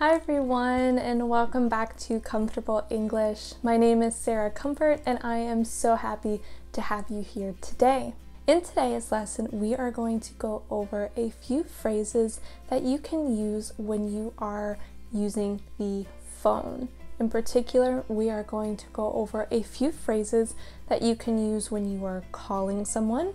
Hi everyone, and welcome back to Comfortable English. My name is Sarah Comfort, and I am so happy to have you here today. In today's lesson, we are going to go over a few phrases that you can use when you are using the phone. In particular, we are going to go over a few phrases that you can use when you are calling someone,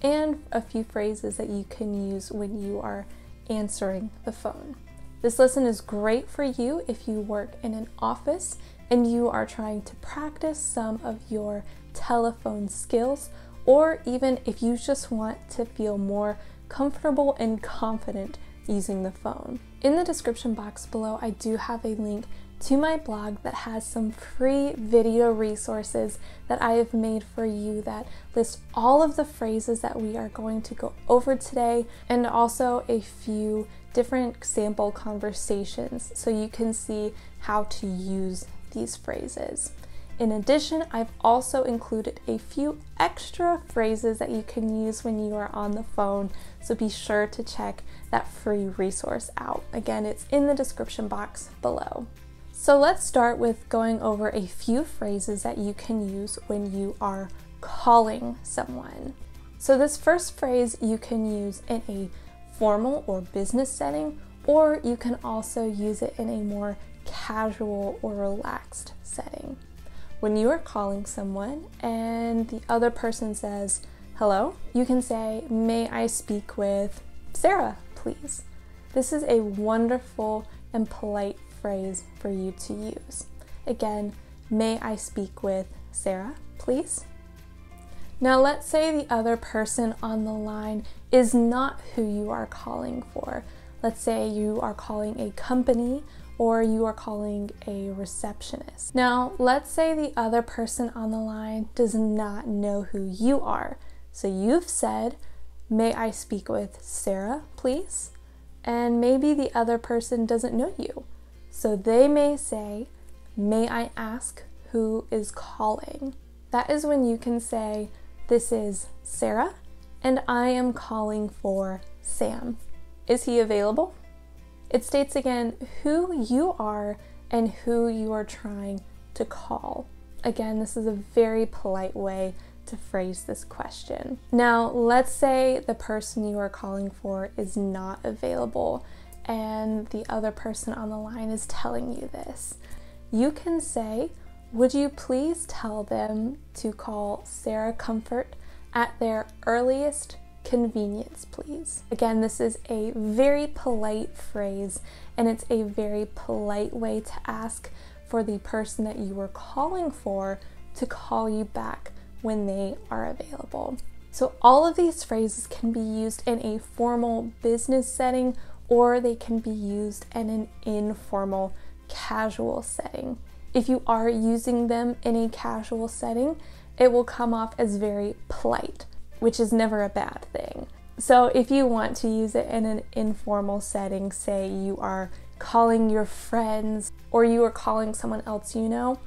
and a few phrases that you can use when you are answering the phone. This lesson is great for you if you work in an office and you are trying to practice some of your telephone skills, or even if you just want to feel more comfortable and confident using the phone. In the description box below, I do have a link to my blog that has some free video resources that I have made for you that list all of the phrases that we are going to go over today, and also a few different sample conversations so you can see how to use these phrases. In addition, I've also included a few extra phrases that you can use when you are on the phone, so be sure to check that free resource out. Again, it's in the description box below. So let's start with going over a few phrases that you can use when you are calling someone. So this first phrase you can use in a formal or business setting, or you can also use it in a more casual or relaxed setting. When you are calling someone and the other person says, "Hello," you can say, "May I speak with Sarah, please?" This is a wonderful and polite phrase for you to use. Again, "May I speak with Sarah, please?" Now let's say the other person on the line is not who you are calling for. Let's say you are calling a company or you are calling a receptionist. Now let's say the other person on the line does not know who you are. So you've said, "May I speak with Sarah, please?" And maybe the other person doesn't know you. So they may say, "May I ask who is calling?" That is when you can say, "This is Sarah, and I am calling for Sam. Is he available?" It states again who you are and who you are trying to call. Again, this is a very polite way to phrase this question. Now, let's say the person you are calling for is not available and the other person on the line is telling you this. You can say, "Would you please tell them to call Sarah Comfort at their earliest convenience, please?" Again, this is a very polite phrase, and it's a very polite way to ask for the person that you are calling for to call you back when they are available. So all of these phrases can be used in a formal business setting, or they can be used in an informal, casual setting. If you are using them in a casual setting, it will come off as very polite, which is never a bad thing. So if you want to use it in an informal setting, say you are calling your friends or you are calling someone else you know,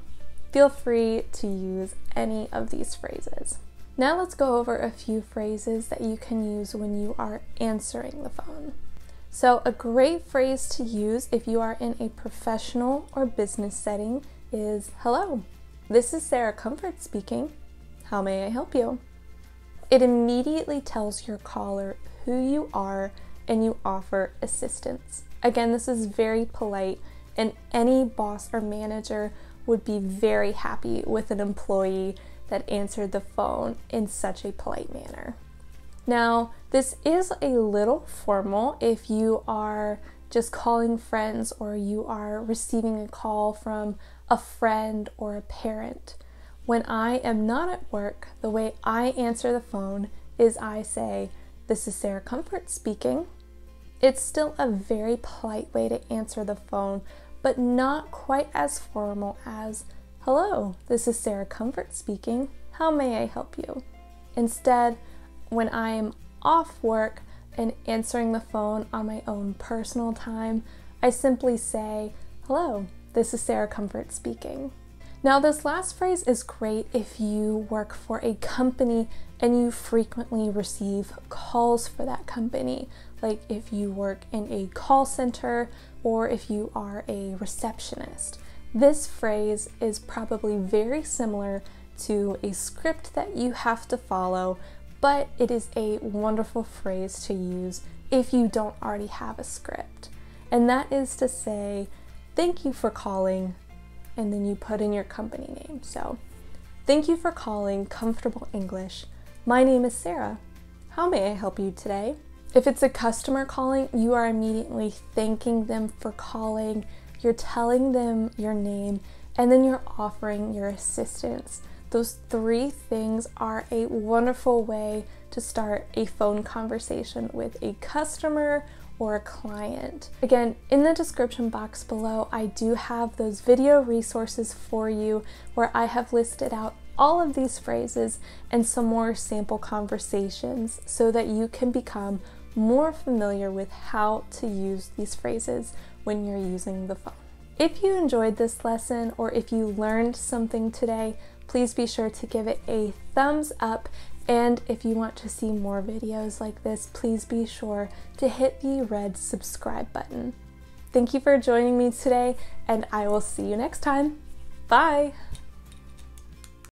feel free to use any of these phrases. Now let's go over a few phrases that you can use when you are answering the phone. So a great phrase to use if you are in a professional or business setting is, "Hello, this is Sarah Comfort speaking. How may I help you?" It immediately tells your caller who you are and you offer assistance. Again, this is very polite, and any boss or manager would be very happy with an employee that answered the phone in such a polite manner. Now, this is a little formal if you are just calling friends or you are receiving a call from a friend or a parent. When I am not at work, the way I answer the phone is I say, "This is Sarah Comfort speaking." It's still a very polite way to answer the phone, but not quite as formal as, "Hello, this is Sarah Comfort speaking. How may I help you?" Instead, when I am off work and answering the phone on my own personal time, I simply say, "Hello, this is Sarah Comfort speaking." Now, this last phrase is great if you work for a company and you frequently receive calls for that company, like if you work in a call center or if you are a receptionist. This phrase is probably very similar to a script that you have to follow, but it is a wonderful phrase to use if you don't already have a script. And that is to say, thank you for calling, and then you put in your company name. So, thank you for calling Comfortable English. My name is Sarah. How may I help you today? If it's a customer calling, you are immediately thanking them for calling, you're telling them your name, and then you're offering your assistance. Those three things are a wonderful way to start a phone conversation with a customer or a client. Again, in the description box below, I do have those video resources for you where I have listed out all of these phrases and some more sample conversations so that you can become more familiar with how to use these phrases when you're using the phone. If you enjoyed this lesson or if you learned something today, please be sure to give it a thumbs up. And if you want to see more videos like this, please be sure to hit the red subscribe button. Thank you for joining me today, and I will see you next time. Bye!